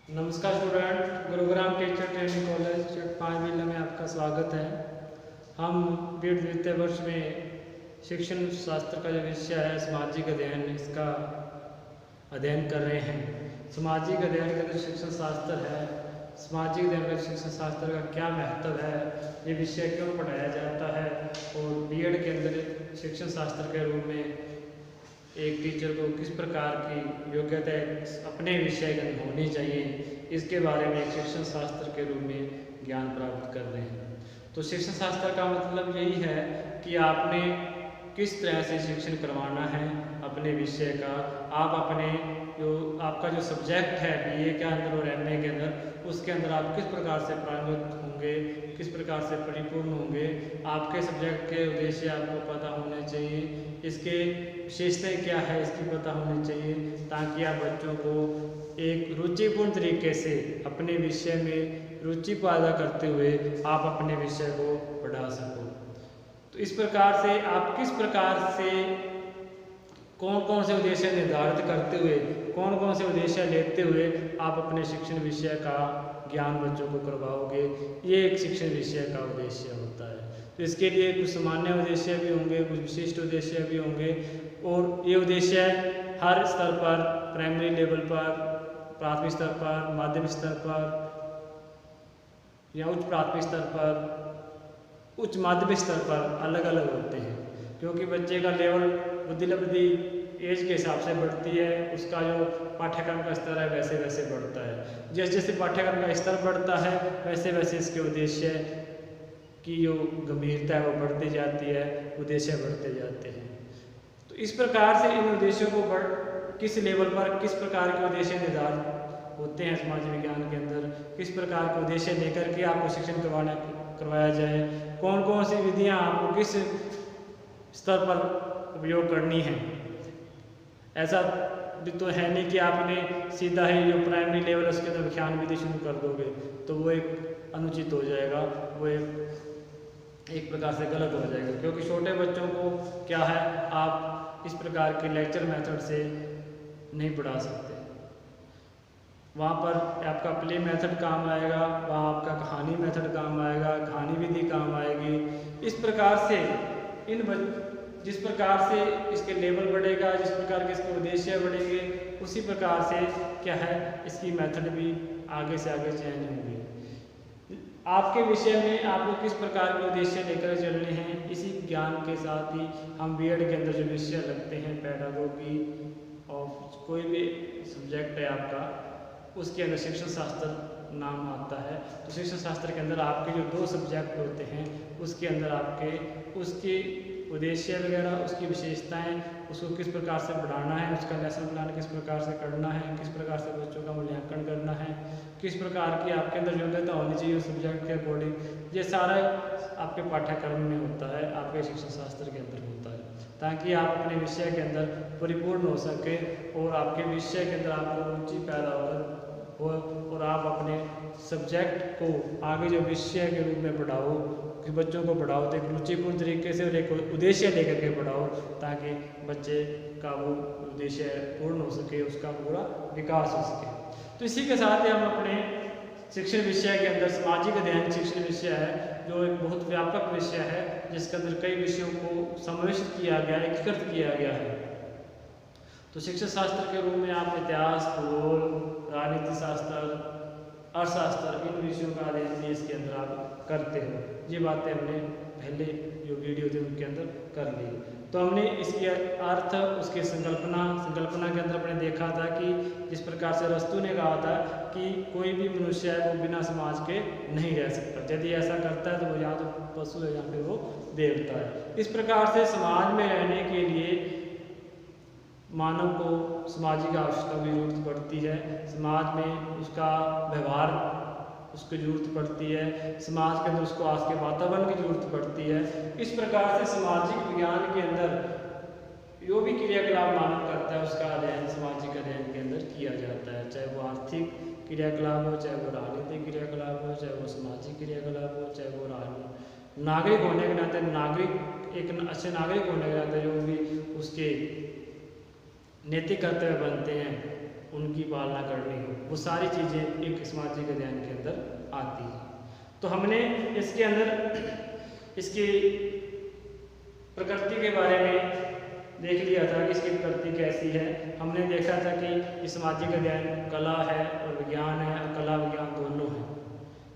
नमस्कार student, Gurugram teacher training college 5 जिले में आपका स्वागत है। हम बीएड द्वितीय वर्ष में शिक्षण शास्त्र का जो विषय है सामाजिक अध्ययन, इसका अध्ययन कर रहे हैं। सामाजिक अध्ययन के अंदर शिक्षण शास्त्र है। सामाजिक अध्ययन में शिक्षण शास्त्र का क्या महत्व है, ये विषय क्यों पढ़ाया जाता है और बीएड के अंदर शिक्षण शास्त्र के रूप में एक टीचर को किस प्रकार की योग्यता अपने विषय के अंदर होनी चाहिए, इसके बारे में एक शिक्षण शास्त्र के रूप में ज्ञान प्राप्त कर रहे हैं। तो शिक्षण शास्त्र का मतलब यही है कि आपने किस तरह से शिक्षण करवाना है अपने विषय का। आप अपने जो आपका जो सब्जेक्ट है बीए के अंदर और एमए के अंदर, उसके अंदर आप किस प्रकार से पारंगत होंगे, किस प्रकार से परिपूर्ण होंगे। आपके सब्जेक्ट के उद्देश्य आपको पता होने चाहिए, इसके विशेषताएं क्या है इसकी पता होनी चाहिए, ताकि आप बच्चों को एक रुचिपूर्ण तरीके से अपने विषय में रुचि पैदा करते हुए आप अपने विषय को बढ़ा सको। तो इस प्रकार से आप किस प्रकार से कौन कौन से उद्देश्य निर्धारित करते हुए, कौन कौन से उद्देश्य लेते हुए आप अपने शिक्षण विषय का ज्ञान बच्चों को करवाओगे, ये एक शिक्षण विषय का उद्देश्य होता है। तो इसके लिए कुछ सामान्य उद्देश्य भी होंगे, कुछ विशिष्ट उद्देश्य भी होंगे, और ये उद्देश्य हर स्तर पर, प्राइमरी लेवल पर, प्राथमिक स्तर पर, माध्यमिक स्तर पर या उच्च प्राथमिक स्तर पर, उच्च माध्यमिक स्तर पर अलग अलग होते हैं। क्योंकि बच्चे का लेवल बुद्धि एज के हिसाब से बढ़ती है, उसका जो पाठ्यक्रम का स्तर है वैसे वैसे बढ़ता है। जैसे जैसे पाठ्यक्रम का स्तर बढ़ता है वैसे वैसे इसके उद्देश्य की जो गंभीरता है वो बढ़ती जाती है, उद्देश्य बढ़ते जाते हैं। तो इस प्रकार से इन उद्देश्यों को किस लेवल पर किस प्रकार के उद्देश्य निर्धारित होते हैं समाज विज्ञान के अंदर, किस प्रकार के उद्देश्य लेकर के आपको शिक्षण करवाया जाए, कौन कौन सी विधियाँ आपको किस स्तर पर उपयोग करनी है। ऐसा भी तो है नहीं कि आपने सीधा ही जो प्राइमरी लेवल है उसके अंदर व्याख्यान विधि शुरू कर दोगे, तो वो एक अनुचित हो जाएगा, वो एक प्रकार से गलत हो जाएगा। क्योंकि छोटे बच्चों को क्या है, आप इस प्रकार के लेक्चर मेथड से नहीं पढ़ा सकते। वहाँ पर आपका प्ले मेथड काम आएगा, वहाँ आपका कहानी मेथड काम आएगा, कहानी विधि काम आएगी। इस प्रकार से जिस प्रकार से इसके लेवल बढ़ेगा, जिस प्रकार के इसके उद्देश्य बढ़ेंगे, उसी प्रकार से क्या है इसकी मेथड भी आगे से आगे चेंज होंगी। आपके विषय में आपको किस प्रकार के उद्देश्य लेकर चलने हैं, इसी ज्ञान के साथ ही हम बीएड के अंदर जो विषय लगते हैं, पेडागोगी और कोई भी सब्जेक्ट है आपका, उसके अंदर शिक्षण शास्त्र नाम आता है। तो शिक्षण शास्त्र के अंदर आपके जो 2 सब्जेक्ट होते हैं, उसके अंदर आपके उसके उद्देश्य वगैरह, उसकी विशेषताएं, उसको किस प्रकार से बढ़ाना है, उसका लेसन प्लान किस प्रकार से करना है, किस प्रकार से बच्चों का मूल्यांकन करना है, किस प्रकार की आपके अंदर योग्यता होनी चाहिए उस सब्जेक्ट के अकॉर्डिंग, ये सारा आपके पाठ्यक्रम में होता है, आपके शिक्षण शास्त्र के अंदर होता है, ताकि आप अपने विषय के अंदर परिपूर्ण हो सके और आपके विषय के अंदर आपको रुचि पैदा हो और आप अपने सब्जेक्ट को आगे जो विषय के रूप में पढ़ाओ, कि बच्चों को पढ़ाओ तो एक रुचिपूर्ण तरीके से और एक उद्देश्य लेकर के पढ़ाओ, ताकि बच्चे का वो उद्देश्य पूर्ण हो सके, उसका पूरा विकास हो सके। तो इसी के साथ ही हम अपने शिक्षण विषय के अंदर सामाजिक अध्ययन शिक्षण विषय है, जो एक बहुत व्यापक विषय है, जिसके अंदर कई विषयों को समाविष्ट किया गया है, एकीकृत किया गया है। तो शिक्षण शास्त्र के रूप में आप इतिहास, भूगोल, राजनीति शास्त्र, अर्थशास्त्र, इन विषयों का अध्ययन भी इसके अंदर आप करते हो। ये बातें हमने पहले जो वीडियो थे उनके अंदर कर ली। तो हमने इसके अर्थ, उसके संकल्पना के अंदर अपने देखा था कि जिस प्रकार से अरस्तु ने कहा था कि कोई भी मनुष्य है वो बिना समाज के नहीं रह सकता, यदि ऐसा करता है तो वो या तो पशु है या फिर वो देवता है। इस प्रकार से समाज में रहने के लिए मानव को सामाजिक आवश्यकता की जरूरत पड़ती है, समाज में उसका व्यवहार उसको जरूरत पड़ती है, समाज के अंदर उसको आज के वातावरण की जरूरत पड़ती है। इस प्रकार से सामाजिक विज्ञान के अंदर जो भी क्रियाकलाप मानव करता है उसका अध्ययन सामाजिक अध्ययन के अंदर किया जाता है, चाहे वो आर्थिक क्रियाकलाप हो, चाहे वो राजनीतिक क्रियाकलाप हो, चाहे वो सामाजिक क्रियाकलाप हो, चाहे वो नागरिक होने के नाते एक अच्छे नागरिक होने के नाते जो भी उसके नैतिक कर्तव्य बनते हैं उनकी पालना करनी हो, वो सारी चीज़ें एक सामाजिक अध्ययन के अंदर आती हैं। तो हमने इसके अंदर इसकी प्रकृति के बारे में देख लिया था कि इसकी प्रकृति कैसी है। हमने देखा था कि सामाजिक अध्ययन कला है और विज्ञान है, और कला विज्ञान दोनों है,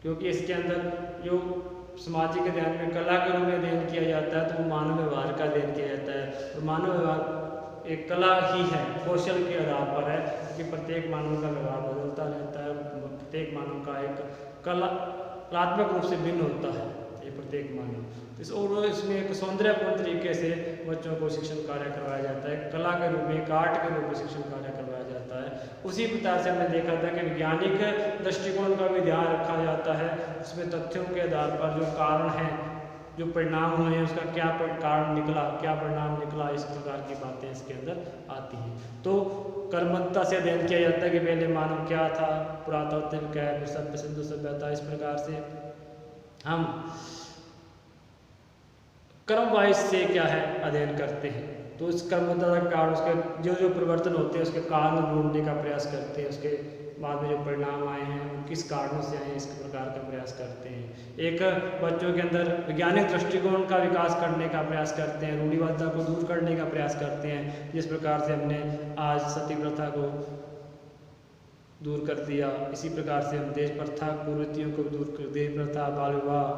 क्योंकि इसके अंदर जो सामाजिक अध्ययन में कला के रूप में अध्ययन किया जाता है तो वो मानव व्यवहार का अध्ययन किया जाता है, और मानव व्यवहार एक कला ही है, कौशल के आधार पर है, क्योंकि प्रत्येक मानव का व्यवहार बदलता रहता है, प्रत्येक मानव का एक कलात्मक रूप से भिन्न होता है ये प्रत्येक मानव। और इसमें एक सौंदर्यपूर्ण तरीके से बच्चों को शिक्षण कार्य करवाया जाता है, कला के रूप में, एक आर्ट के रूप में शिक्षण कार्य करवाया जाता है। उसी प्रकार से हमने देखा था कि वैज्ञानिक दृष्टिकोण का भी ध्यान रखा जाता है, उसमें तथ्यों के आधार पर जो कारण है, जो परिणाम हुए हैं, उसका क्या कारण निकला, क्या परिणाम निकला, इस प्रकार की बातें इसके अंदर आती हैं। तो कर्मठता से अध्ययन किया जाता है कि पहले मानव क्या था, पुरातत्व क्या है, फिर सभ्य सिंधु सभ्यता, इस प्रकार से हम कर्म वाइज से क्या है अध्ययन करते हैं। तो इस कर्मठता का कारण, उसके जो जो परिवर्तन होते हैं उसके कारण ढूंढने का प्रयास करते हैं, उसके बाद में जो परिणाम आए हैं वो किस कारणों से आए हैं, इस प्रकार का प्रयास करते हैं। एक बच्चों के अंदर वैज्ञानिक दृष्टिकोण का विकास करने का प्रयास करते हैं, रूढ़िवादिता को दूर करने का प्रयास करते हैं, जिस प्रकार से हमने आज सती प्रथा को दूर कर दिया, इसी प्रकार से हम देश प्रथा कुरीतियों को दूर कर, देश प्रथा, बाल विवाह,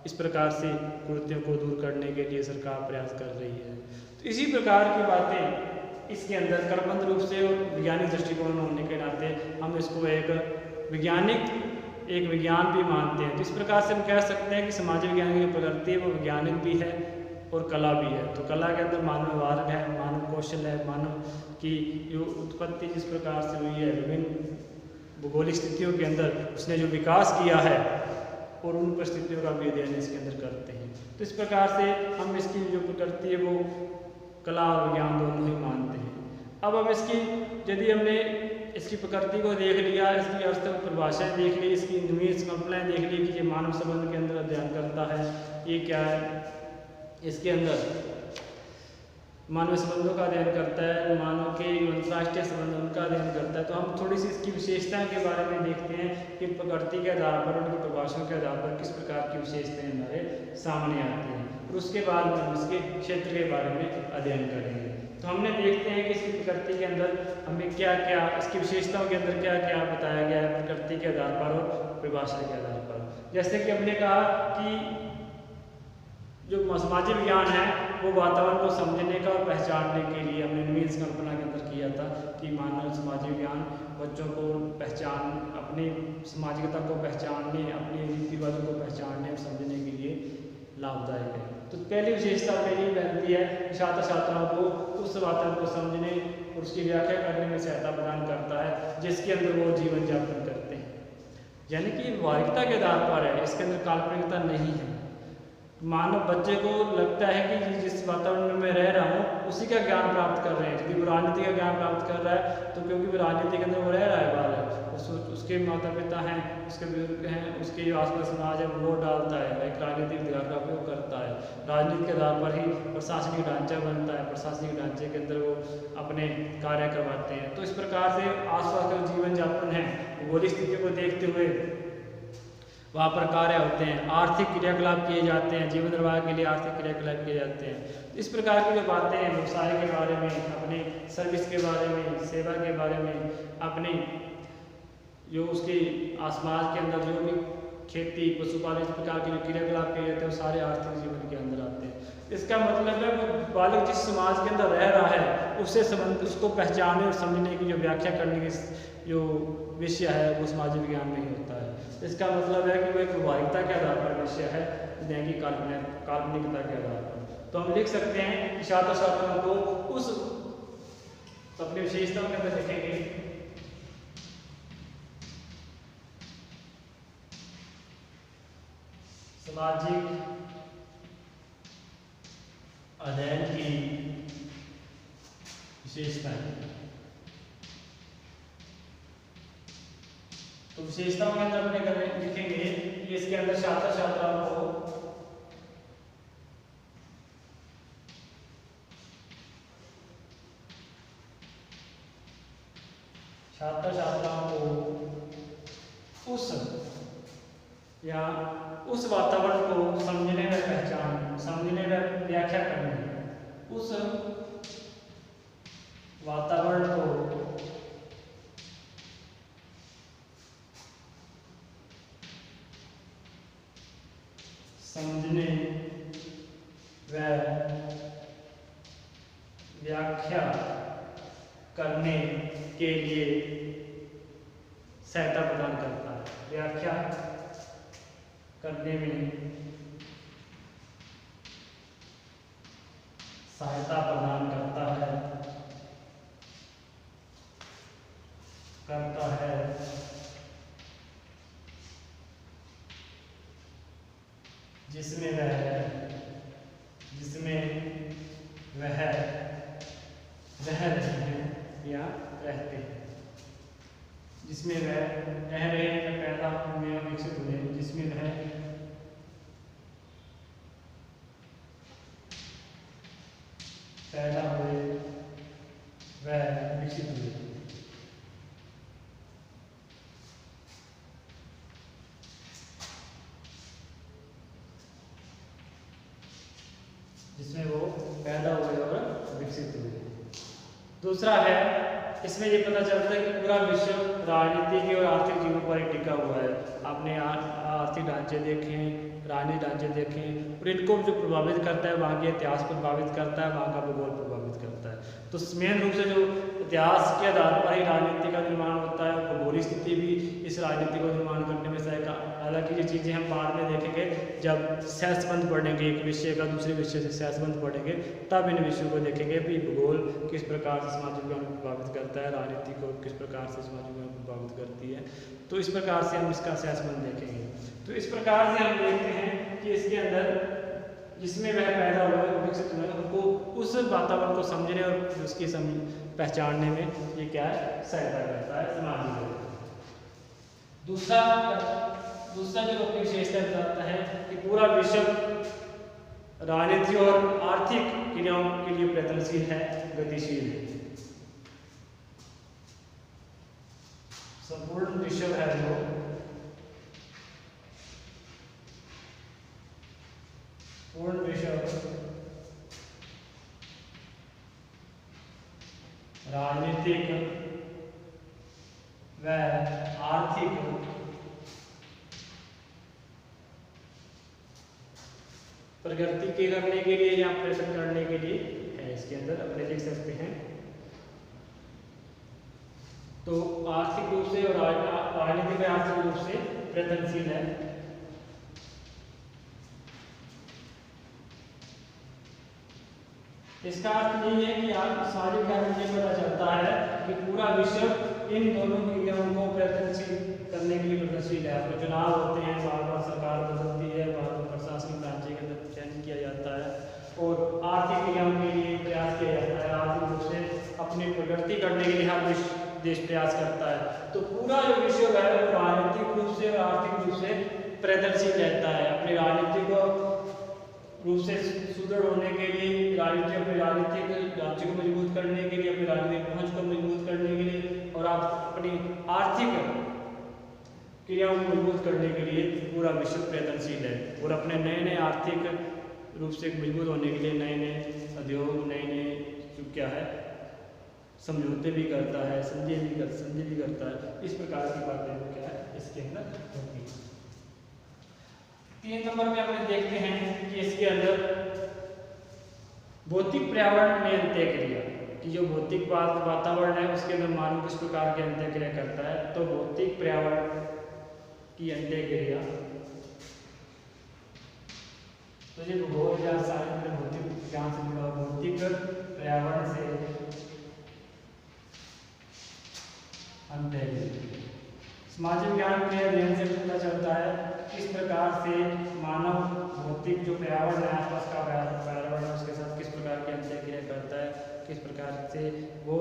इस प्रकार से कुरीतियों को दूर करने के लिए सरकार प्रयास कर रही है। तो इसी प्रकार की बातें इसके अंदर क्रमबद्ध रूप से और वैज्ञानिक दृष्टिकोण होने के नाते हम इसको एक विज्ञान भी मानते हैं। तो इस प्रकार से हम कह सकते हैं कि समाज विज्ञान की जो प्रकृति है वो वैज्ञानिक भी है और कला भी है। तो कला के अंदर मानव व्यवहार है, मानव कौशल है, मानव की जो उत्पत्ति जिस प्रकार से हुई है, विभिन्न भूगोलिक स्थितियों के अंदर उसने जो विकास किया है और उन परिस्थितियों का भी अध्ययन इसके अंदर करते हैं। तो इस प्रकार से हम इसकी जो प्रकृति है वो कला और विज्ञान दोनों ही मानते हैं। अब हम इसकी, यदि हमने इसकी प्रकृति को देख लिया, इसकी अर्थ परिभाषाएँ देख ली, इसकी निवेश कल्पनाएँ देख ली कि ये मानव संबंध के अंदर अध्ययन करता है, ये क्या है, इसके अंदर मानव संबंधों का अध्ययन करता है, मानव के अंतर्राष्ट्रीय संबंधों का अध्ययन करता है। तो हम थोड़ी सी इसकी विशेषताओं के बारे में देखते हैं कि प्रकृति के आधार पर, उनकी परिभाषाओं के आधार पर किस प्रकार की विशेषताएं हमारे सामने आती हैं, और उसके बाद हम इसके क्षेत्र के बारे में अध्ययन करेंगे। तो हमने देखते हैं कि इसकी प्रकृति के अंदर हमें क्या क्या, इसकी विशेषताओं के अंदर क्या क्या बताया गया है प्रकृति के आधार पर और परिभाषा के आधार पर। जैसे कि हमने कहा कि जो सामाजिक विज्ञान है वो वातावरण को समझने का और पहचानने के लिए हमने मीन्स कल्पना के अंदर किया था कि मानव सामाजिक विज्ञान बच्चों को पहचान, अपनी सामाजिकता को पहचानने, अपने रीति रिवाजों को पहचानने और समझने के लिए लाभदायक है। तो पहली विशेषता पहली बनती है छात्र छात्राओं को उस वातावरण को समझने और उसकी व्याख्या करने में सहायता प्रदान करता है जिसके अंदर वो जीवन यापन करते हैं। यानी कि व्यवहारिकता के आधार पर है, इसके अंदर काल्पनिकता नहीं है। मानव बच्चे को लगता है कि जिस वातावरण में मैं रह रहा हूँ उसी का ज्ञान प्राप्त कर रहे हैं। यदि वो राजनीति का ज्ञान प्राप्त कर रहा है तो क्योंकि वो राजनीति के अंदर वो रह रहा है, बाल है, उसके माता पिता हैं, उसके बुजुर्ग हैं, उसके जो आसपास समाज है वो वोट डालता है, एक राजनीतिक अधिकार का उपयोग करता है। राजनीति के आधार पर ही प्रशासनिक ढांचा बनता है, प्रशासनिक ढांचे के अंदर वो अपने कार्य करवाते हैं। तो इस प्रकार से आसपास का जीवन यापन है भौगोलिक स्थिति को देखते हुए वहाँ पर कार्य होते हैं, आर्थिक क्रियाकलाप किए जाते हैं, जीवन निर्वाह के लिए आर्थिक क्रियाकलाप किए जाते हैं। इस प्रकार की जो बातें हैं व्यवसाय के बारे में, अपने सर्विस के बारे में, सेवा के बारे में, अपनी जो उसके आसपास के अंदर जो भी खेती पशुपालन इस प्रकार के जो क्रियाकलाप किए जाते हैं वो सारे आर्थिक जीवन के अंदर आते हैं। इसका मतलब है वो बालक जिस समाज के अंदर रह रहा है उससे संबंध, उसको पहचानने और समझने की जो व्याख्या करने की जो विषय है वो सामाजिक विज्ञान में ही होता है। इसका मतलब है कि वो एक व्यवहारिकता के आधार पर विषय है, न कि काल्पनिकता के आधार पर। तो हम लिख सकते हैं कि छात्र छात्राओं को उस अपनी विशेषताओं के अंदर लिखेंगे सामाजिक अध्ययन की विशेषताएं। तो विशेषताओं के अंदर अपने लिखेंगे कि इसके अंदर छात्र छात्राओं को छात्र छात्राओं को उस या उस वातावरण को समझने में समझने में व्याख्या करनी है। उस वातावरण को समझने व व्याख्या करने के लिए सहायता प्रदान करता है। व्याख्या करने में सहायता प्रदान करता है जिसमें वह रह रहे हैं या रहते हैं। जिसमें वह रह रहे हैं, पैदा हुए या विकसित हुए, जिसमें वह पैदा हुए वह विकसित हुए। जिसमें वो पैदा हुए और विकसित हुए। दूसरा है, इसमें ये पता चलता है कि पूरा विश्व राजनीतिक और आर्थिक जीवन पर ही टिका हुआ है। आपने आर्थिक ढांचे देखे, राजनीतिक ढांचे देखे, और इनको जो प्रभावित करता है वहाँ के इतिहास को प्रभावित करता है, वहाँ का भूगोल प्रभावित करता है। तो मेन रूप से जो इतिहास के आधार पर ही राजनीति का निर्माण होता है, भौगोलिक स्थिति भी इस राजनीति को निर्माण करने में सहायक। हालांकि ये चीज़ें हम बाद में देखेंगे जब सहसंबंध पढ़ेंगे, एक विषय का दूसरे विषय से सहसंबंध पढ़ेंगे, तब इन विषयों को देखेंगे कि भूगोल किस प्रकार से सामाजिक विज्ञान को प्रभावित करता है, राजनीति को किस प्रकार से सामाजिक विज्ञान को प्रभावित करती है। तो इस प्रकार से हम इसका सहसंबंध देखेंगे। तो इस प्रकार से हम देखते हैं कि इसके अंदर जिसमें वह पैदा हुआ है, विकसित हुआ है, उनको उस वातावरण को समझने और उसकी पहचानने में ये क्या है, सहायता करता है सामाजिक विज्ञान। दूसरा जो अपनी विशेषता बताता है कि पूरा विश्व राजनीति और आर्थिक क्रियाओं के लिए प्रयत्नशील है, गतिशील है। संपूर्ण विश्व है जो पूर्ण विश्व राजनीतिक व आर्थिक प्रगति के करने के लिए या प्रयत्न करने के लिए है। इसके अंदर अपने लिख सकते हैं। तो आर्थिक रूप से और राजनीतिक आर्थिक रूप से प्रयत्नशील है। इसका अर्थ यही है कि आप सामाजिक ज्ञान में पता चलता है कि पूरा विश्व इन दोनों क्रियाओं को प्रयत्नशील करने के लिए प्रयत्नशील है। तो चुनाव होते हैं, बार बार सरकार बदलती है, बार बार प्रशासनिक ढांचे के अंदर चयन किया जाता है और आर्थिक क्रियाओं के लिए प्रयास किया जाता है। आर्थिक रूप से अपनी प्रगति करने के लिए हर देश प्रयास करता है। तो पूरा जो विश्व है वो राजनीतिक रूप से और आर्थिक रूप से प्रयत्नशील रहता है। अपनी राजनीतिक रूप से सुदृढ़ होने के लिए, अपने राजनीतिक ढांचे को मजबूत करने के लिए, अपनी राजनीतिक पहुंच को मजबूत करने के लिए और आप अपनी आर्थिक क्रियाओं को मजबूत करने के लिए पूरा विश्व प्रयत्नशील है। और अपने नए नए आर्थिक रूप से मजबूत होने के लिए नए नए उद्योग, नए नए जो क्या है समझौते भी करता है, संधि भी करता है। इस प्रकार की बातें क्या है इसके अंदर होती है। 3 नंबर में अपने देखते हैं कि इसके अंदर भौतिक पर्यावरण में अंत्यक्रिया कि जो भौतिक वातावरण है उसके अंदर मानव किस प्रकार की अंत्यक्रिया करता है। तो भौतिक पर्यावरण की अंत्यक्रिया, तो ये भूगोल या साहित्य भौतिक ज्ञान से जुड़ा भौतिक पर्यावरण से अंत्यक्रिया सामाजिक ज्ञान के अध्ययन से पता चलता है किस प्रकार से मानव भौतिक जो पर्यावरण है, आसपास का पर्यावरण है, उसके साथ किस प्रकार की अंत्यक्रिया करता है, किस प्रकार से वो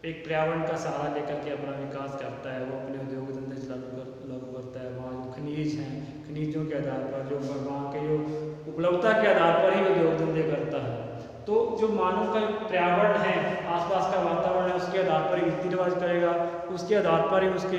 एक पर्यावरण का सहारा लेकर के अपना विकास करता है। वो अपने उद्योग धंधे लागू करता है। वहाँ जो खनिज हैं, खनिजों के आधार पर, जो वहाँ के जो उपलब्धता के आधार पर ही उद्योग धंधे करता है। तो जो मानव का पर्यावरण है, आसपास का वातावरण है, उसके आधार पर रीति रिवाज करेगा, उसके आधार पर ही उसके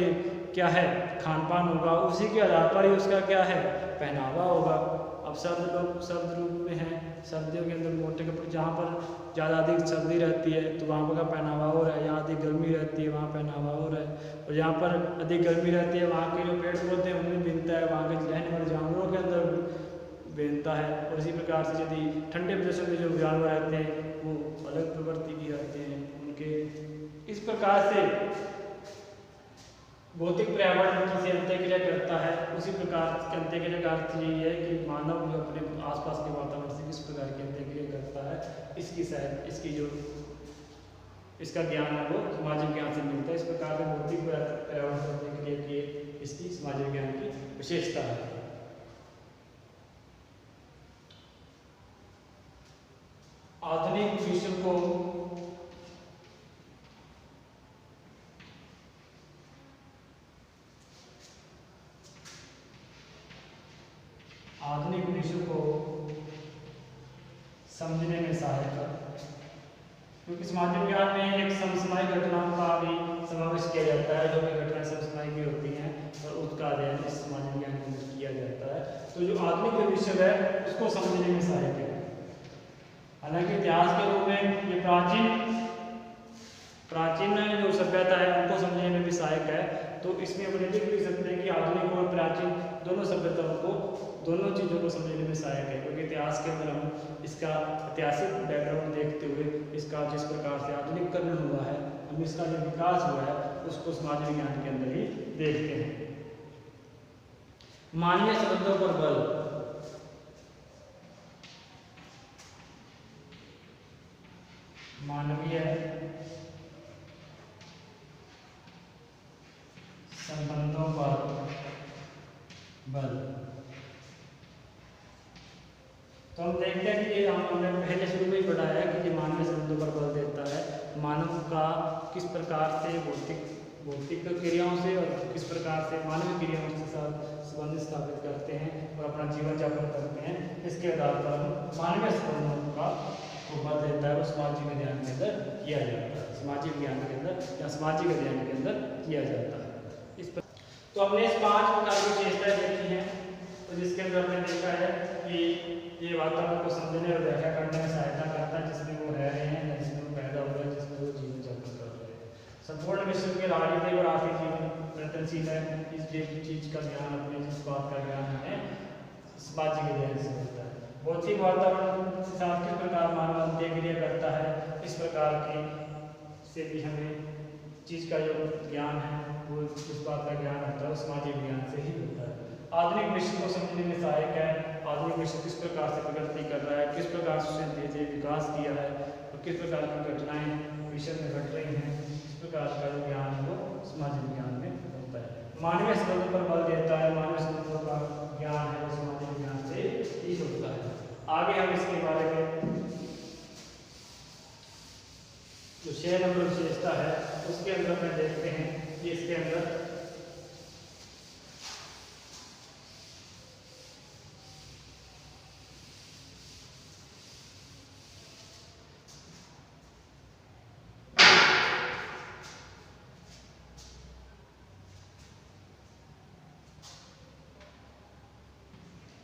क्या है खान पान होगा, उसी के आधार पर ही उसका क्या है पहनावा होगा। अब सर्द लोग सर्द रूप में हैं, सर्दियों के अंदर मोटे कपड़े, जहाँ पर ज़्यादा अधिक सर्दी रहती है तो वहाँ पर का पहनावा हो रहा है, जहाँ अधिक गर्मी रहती है वहाँ पहनावा हो रहा है, और जहाँ पर अधिक गर्मी रहती है वहाँ के जो पेड़ पौधे हैं उनमें बिनता है, वहाँ के रहने वाले जानवरों के अंदर बेनता है। और इसी प्रकार से यदि ठंडे प्रदेशों में जो जानवर रहते हैं वो अलग प्रवृत्ति की रहते हैं उनके। इस प्रकार से भौतिक पर्यावरण किसी अंत्यक्रिया करता है, उसी प्रकार के अंत्यक्रिया का अर्थ यही है कि मानव जो अपने आसपास के वातावरण से किस प्रकार की अंत्यक्रिया करता है, इसकी शायद इसकी जो इसका ज्ञान है वो सामाजिक ज्ञान से मिलता है। इस प्रकार से भौतिक पर्यावरण से अंत्यक्रिया की इसकी सामाजिक ज्ञान की विशेषता है। आधुनिक विश्व को समझने में सहायक है, क्योंकि सामाजिक ज्ञान में एक समसामयिक घटनाओं का भी समावेश किया जाता है, जो कि घटनाएं समसामयिक भी होती हैं और उसका अध्ययन इस सामाजिक ज्ञान के अंदर किया जाता है। तो जो आधुनिक विश्व है उसको समझने में सहायक है। हालांकि इतिहास के रूप में ये प्राचीन जो सभ्यता है उनको समझने में भी सहायक है। तो इसमें अपन ये देख सकते हैं कि आधुनिक और प्राचीन दोनों सभ्यताओं को, दोनों चीज़ों को समझने में सहायक है, क्योंकि इतिहास के अंदर हम इसका ऐतिहासिक बैकग्राउंड देखते हुए इसका जिस प्रकार से आधुनिकीकरण हुआ है, हम इसका जो विकास हुआ है उसको समाज विज्ञान के अंदर ही देखते हैं। मानवीय संबंधों पर बल। मानवीय संबंधों पर बल। तो हम देखते हैं कि हमने पहले शुरू में ही पढ़ा है कि ये मानवीय संबंधों पर बल देता है। मानव का किस प्रकार से भौतिक क्रियाओं से और किस प्रकार से मानवीय क्रियाओं के साथ संबंध स्थापित करते हैं और अपना जीवन यापन करते हैं, इसके आधार पर हम मानवीय संबंधों का बल देता है और सामाजिक अध्ययन के अंदर किया जाता है, सामाजिक ज्ञान के अंदर या सामाजिक अध्ययन के अंदर किया जाता है। इस तो हमने इस 5 प्रकार की विशेषताएं देखी हैं, तो जिसके अंदर हमने देखा है कि ये वातावरण को समझने और व्याख्या करने में सहायता करता है, जिसमें वो रह रहे हैं, जिसमें वो पैदा हो रहे हैं, जिसमें वो जीवन यापन कर रहे हैं। संपूर्ण विश्व के राजनीतिक और आर्थिक जीवन परिवर्तनशील है। इस चीज का ज्ञान, अपने जिस बात का ज्ञान हमें सामाजिक अध्ययन से मिलता है। भौतिक वातावरण के साथ किस प्रकार मानव अंत्यक्रिया करता है, इस प्रकार की से भी हमें चीज का जो ज्ञान है वो इस बात का ज्ञान होता है, सामाजिक ज्ञान से ही होता है। आधुनिक विश्व को समझने में सहायक है। आधुनिक विश्व किस प्रकार से प्रगति कर रहा है, किस प्रकार से उसने धीरे धीरे विकास किया है और किस प्रकार की घटनाएं विश्व में घट रही हैं, इस प्रकार का जो ज्ञान है वो सामाजिक ज्ञान में होता है। मानवीय संबंधों पर बल देता है। मानवीय संबंधों का ज्ञान है वो सामाजिक ज्ञान से ही होता है। आगे हम इसके बारे में जो 6 नंबर विशेषता है उसके अंदर में देखते हैं कि इसके अंदर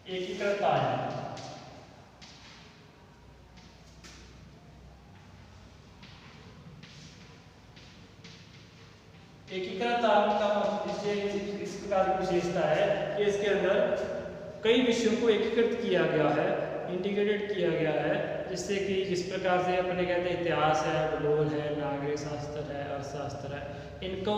एकीकृत है। एकीकृत का इस प्रकार की विशेषता है कि इसके अंदर कई विषयों को एकीकृत किया गया है, इंटीग्रेटेड किया गया है, जिससे कि जिस प्रकार से अपने कहते हैं इतिहास है, भूगोल है, नागरिक शास्त्र है, अर्थशास्त्र है, इनको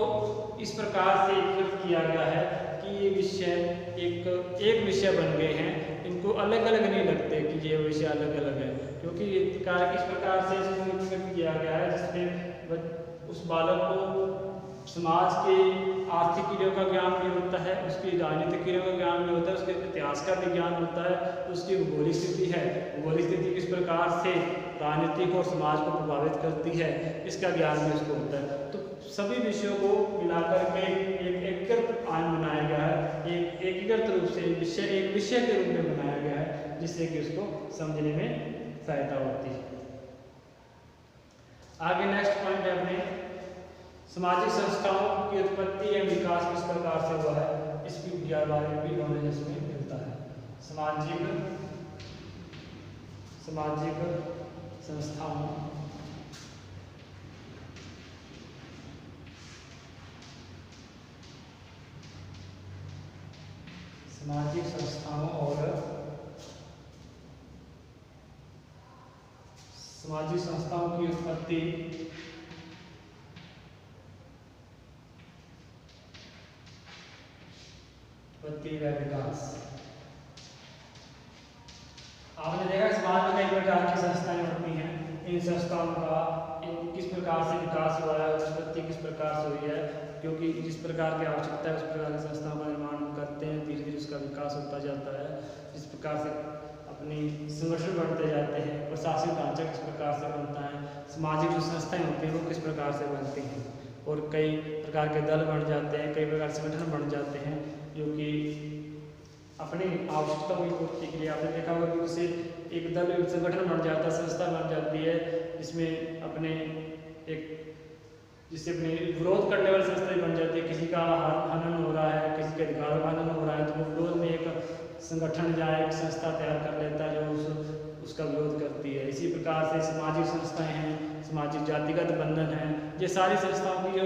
इस प्रकार से एकीकृत किया गया है कि ये विषय एक विषय बन गए हैं। इनको अलग अलग नहीं लगते कि ये विषय अलग अलग है, क्योंकि इस प्रकार से इसको एकीकृत किया गया है जिसमें उस बालक को समाज के आर्थिक क्रियाओं का ज्ञान भी होता है, उसकी राजनीतिक क्रियाओं का ज्ञान भी होता है, उसके इतिहास का भी ज्ञान होता है, उसकी भूगोलिक स्थिति है, भूगोलिक स्थिति किस प्रकार से राजनीतिक और समाज को प्रभावित करती है, इसका ज्ञान भी उसको होता है। तो सभी विषयों को मिलाकर के एक एकीकृत आयन बनाया गया है, एक एकीकृत रूप से एक विषय के रूप में बनाया गया है, जिससे कि उसको समझने में सहायता होती है। आगे नेक्स्ट पॉइंट है अपने सामाजिक संस्थाओं की उत्पत्ति एवं विकास किस प्रकार से हुआ है, इसकी बारे में भी नॉलेज इसमें मिलता है। सामाजिक संस्थाओं और सामाजिक संस्थाओं की उत्पत्ति व विकास। आपने देखा समाज में कई प्रकार की संस्थाएं होती हैं, इन संस्थाओं का किस प्रकार से विकास हुआ है, उत्पत्ति किस प्रकार से हुई है, क्योंकि जिस प्रकार की आवश्यकता है उस प्रकार की संस्थाओं का निर्माण करते हैं, धीरे धीरे उसका विकास होता जाता है। जिस प्रकार से अपनी संगठन बढ़ते जाते हैं, प्रशासनिक ढांचा किस प्रकार से बनता है, सामाजिक जो संस्थाएं होती हैं वो किस प्रकार से बनती हैं, और कई प्रकार के दल बन जाते हैं, कई प्रकार संगठन बन जाते हैं जो कि अपनी आवश्यकताओं की पूर्ति के लिए। आपने देखा होगा कि जैसे एक दल संगठन बन जाता है, संस्था बन जाती है, जिसमें अपने एक जिससे अपने विरोध करने वाली संस्थाएं बन जाती है। किसी का हनन हो रहा है, किसी के अधिकारों का हनन हो रहा है, तो वो विरोध में एक संगठन या एक संस्था तैयार कर लेता है जो उसका विरोध करती है। इसी प्रकार से सामाजिक संस्थाएं हैं, सामाजिक जातिगत बंधन है, ये सारी संस्थाओं की जो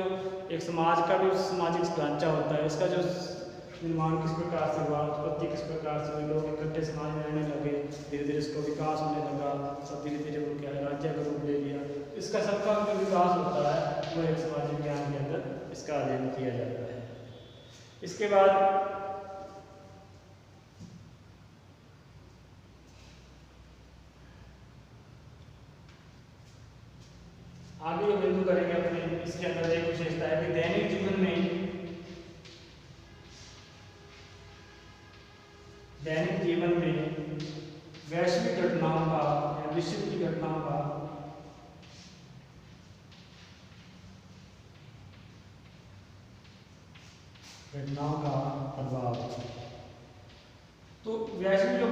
एक समाज का भी सामाजिक ढांचा होता है, इसका जो निर्माण किस प्रकार से हुआ, उत्पत्ति किस प्रकार से हुई, लोग इकट्ठे समाज में रहने लगे, धीरे धीरे इसको विकास होने लगा, सब धीरे धीरे वो क्या है राज्य का रूप ले लिया। इसका सबका जो विकास होता है वो एक सामाजिक ज्ञान के अंदर इसका अध्ययन किया जाता है। इसके बाद आगे जो बिंदु करेंगे अपने, इसके अंदर एक विशेषता है कि दैनिक जीवन में वैश्विक घटनाओं का या विश्व की घटनाओं का प्रभाव। तो वैश्विक जो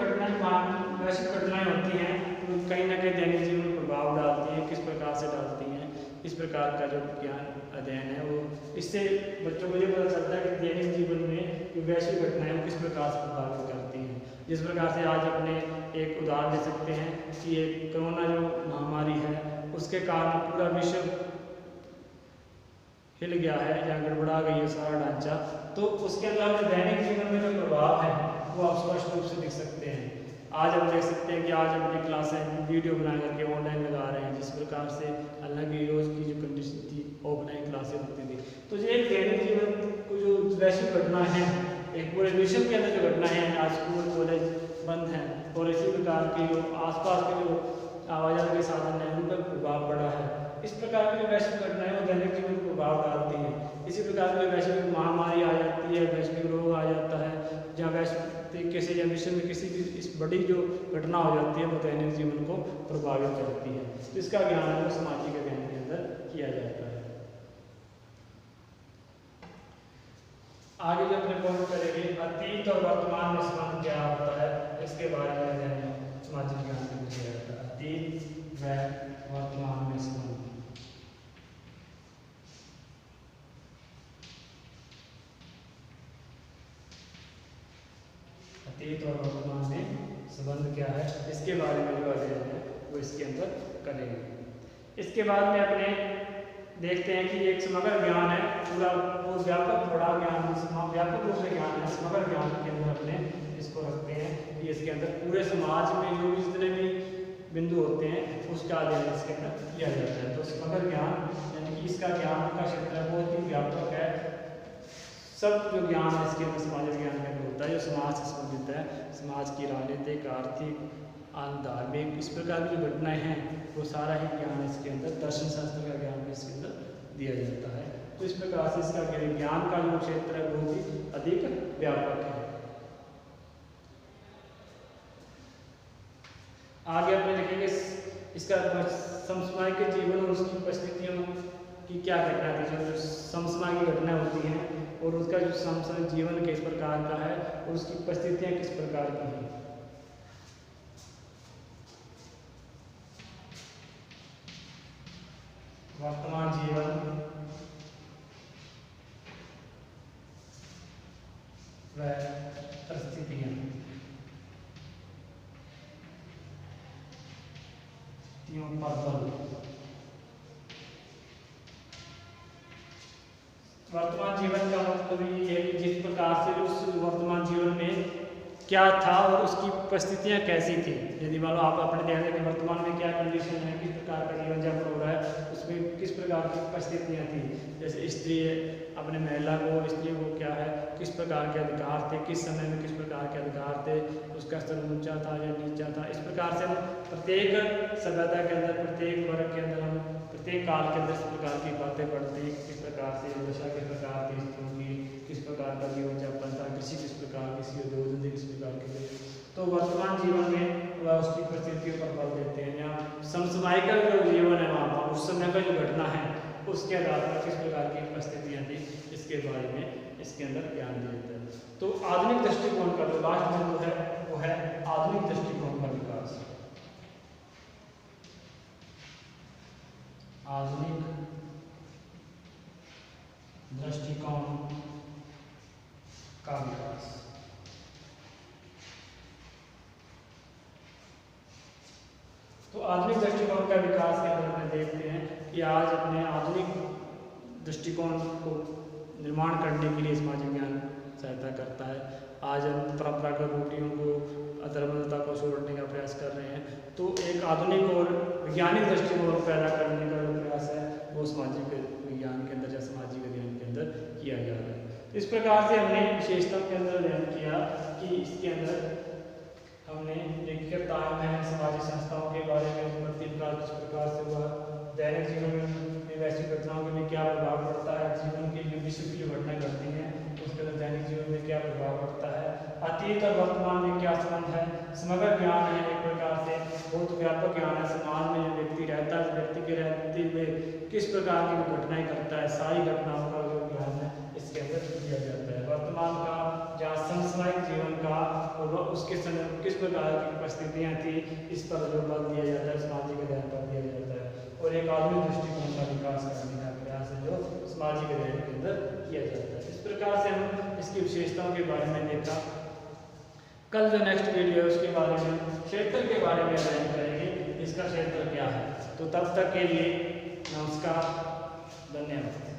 वैश्विक घटनाएं होती हैं तो कहीं ना कहीं दैनिक जीवन में प्रभाव डालती हैं। किस प्रकार से डालती हैं, इस प्रकार का जो ज्ञान अध्ययन है वो, इससे बच्चों को ये पता चलता है कि दैनिक जीवन में जो वैश्विक घटनाएं वो किस प्रकार से प्रभावित करती हैं। जिस प्रकार से आज अपने एक उदाहरण दे सकते हैं कि ये कोरोना जो महामारी है उसके कारण पूरा विश्व हिल गया है या गड़बड़ा गई है सारा ढांचा, तो उसके अंदर अपने दैनिक जीवन में जो प्रभाव है वो आप स्पष्ट रूप से देख सकते हैं। आज हम देख सकते हैं कि आज अपनी क्लासें वीडियो बना करके ऑनलाइन लगा रहे हैं, जिस प्रकार से हालांकि रोज की जो कंडीशन थी ऑफलाइन क्लासें होती थी। तो ये दैनिक जीवन को जो वैश्विक घटना है, एक पूरे विश्व के अंदर जो घटना है, आज स्कूल कॉलेज बंद हैं और इसी प्रकार के जो आसपास के जो आवाजाही के साधन हैं उन पर प्रभाव पड़ा है। इस प्रकार की जो वैश्विक घटनाएं वो दैनिक जीवन को प्रभाव डालती हैं। इसी प्रकार की वैश्विक महामारी आ जाती है, वैश्विक रोग आ जाता है, जहाँ वैश्विक तरीके से या विश्व में किसी भी इस बड़ी जो घटना हो जाती है वो दैनिक जीवन को प्रभावित करती है। तो इसका ज्ञान है वो सामाजिक अध्ययन के अंदर किया जाता है। आगे जो अपने पॉइंट करेंगे अतीत और वर्तमान में संबंध क्या होता है, इसके बारे में सामाजिक ज्ञान में किया जाता है। अतीत व वर्तमान में संबंध। अतीत और वर्तमान में संबंध क्या है, इसके बारे में जो अध्ययन है वो इसके अंदर करेंगे। इसके बाद में अपने देखते हैं कि एक समग्र ज्ञान है, पूरा वो व्यापक बड़ा ज्ञान, व्यापक रूप से ज्ञान है, समग्र ज्ञान के अंदर अपने इसको रखते हैं कि इसके अंदर पूरे समाज में जो भी जितने भी बिंदु होते हैं उसका अध्ययन इसके अंदर किया जाता है। तो समग्र ज्ञान यानी कि इसका ज्ञान का क्षेत्र बहुत ही व्यापक है। सब जो ज्ञान है इसके अंदर सामाजिक ज्ञान के अंदर होता है, जो समाज से संबंधित है, समाज की राजनीतिक, आर्थिक, धार्मिक, इस प्रकार की जो घटनाएं हैं वो सारा ही ज्ञान इसके अंदर, दर्शन शास्त्र का ज्ञान भी इसके अंदर दिया जाता है। तो इस प्रकार से इसका ज्ञान का जो क्षेत्र है बहुत ही अधिक व्यापक है। आगे अपने देखेंगे इसका समसामयिक जीवन और उसकी परिस्थितियों की क्या घटना थी, जो समसामयिक घटना होती हैं और उसका जो समसामयिक जीवन किस प्रकार का है और उसकी परिस्थितियाँ किस प्रकार की हैं। वर्तमान जीवन व परिस्थितियां। वर्तमान जीवन का मतलब ये है कि जिस प्रकार से उस वर्तमान जीवन में क्या था और उसकी परिस्थितियाँ कैसी थी। यदि मान लो आप अपने ध्यान दें वर्तमान में क्या कंडीशन है, किस प्रकार का जीवन यापन हो रहा है, उसमें किस प्रकार की परिस्थितियाँ थी। जैसे स्त्री अपने महिला को, स्त्री को क्या है, किस प्रकार के अधिकार थे, किस समय में किस प्रकार के अधिकार थे, उसका स्तर ऊंचा था या नीचा था। इस प्रकार से हम प्रत्येक सभ्यता के अंदर, प्रत्येक वर्ग के अंदर, हम प्रत्येक काल के अंदर इस प्रकार की बातें पढ़ते हैं। किस प्रकार से दशा किस प्रकार थी स्त्रियों की, किस प्रकार का जीवन यापन था, किस प्रकार किसी उद्योग किस प्रकार के। तो वर्तमान जीवन में वह उसकी परिस्थितियों पर बल देते हैं, या समसामयिक का जो जीवन है वहाँ पर उस समय का जो घटना है उसके आधार पर किस प्रकार की परिस्थितियाँ थी, इसके बारे में इसके अंदर ध्यान दिया जाता है। तो आधुनिक दृष्टिकोण का जो लास्ट बिंदु है वो है आधुनिक दृष्टिकोण का विकास। आधुनिक दृष्टिकोण का विकास। तो आधुनिक दृष्टिकोण का विकास के अंदर में देखते हैं कि आज अपने आधुनिक दृष्टिकोण को निर्माण करने के लिए समाज विज्ञान सहायता करता है। आज हम परंपरागत रूढ़ियों को, अधर्मता को छोड़ने का प्रयास कर रहे हैं। तो एक आधुनिक और वैज्ञानिक दृष्टिकोण पैदा करने का जो प्रयास है वो सामाजिक विज्ञान के अंदर या सामाजिक अध्ययन के अंदर किया जा रहा है। इस प्रकार से हमने विशेषता के अंदर अध्ययन किया कि इसके अंदर हमने व्यक्तिगत है, सामाजिक संस्थाओं के बारे में, उत्पत्ति विकास किस प्रकार से हुआ, दैनिक जीवन में वैश्विक घटनाओं के में क्या प्रभाव पड़ता है, जीवन की जो विश्व की जो घटनाएं घटती हैं उसके अंदर दैनिक जीवन में क्या प्रभाव पड़ता है, अतीत और वर्तमान में क्या संबंध है। समग्र ज्ञान है, एक प्रकार से बहुत व्यापक ज्ञान है। समाज में जो व्यक्ति रहता है, व्यक्ति के रहते हुए किस प्रकार की घटनाएं करता है, सारी घटनाओं का जो ज्ञान है इसके अंदर दिया जाता है। वर्तमान का जहाँ समसामयिक जीवन का और उसके समय किस प्रकार की परिस्थितियाँ थी इस पर जो बल दिया जाता है, सामाजिक अध्ययन पर दिया जाता है। और एक आधुनिक दृष्टिकोण का विकास करने का प्रयास है जो सामाजिक अध्ययन के अंदर किया जाता है। इस प्रकार से हम इसकी विशेषताओं के बारे में देखा। कल जो नेक्स्ट वीडियो है उसके बारे में क्षेत्र के बारे में अध्ययन करेंगे, इसका क्षेत्र क्या है। तो तब तक के लिए नमस्कार, धन्यवाद।